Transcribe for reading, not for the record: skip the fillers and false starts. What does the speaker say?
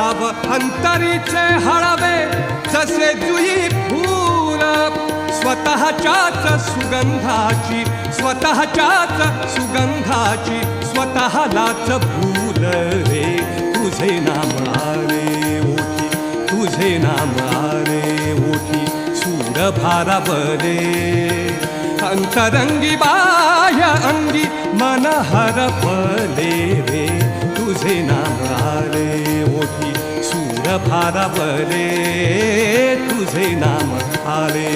भाव अंतरीचे हळवे जसे जुई फूल स्वतःच्याच सुगंधाची स्वतःलाच भूल रे तुझे नाम आले ओठी तुझे नाम आले ओठी सूर भारावले अंतरंगी बाह्य अंगी मन हरपले रे तुझे नाम आले ओठी सूर भारावले तुझे नाम आले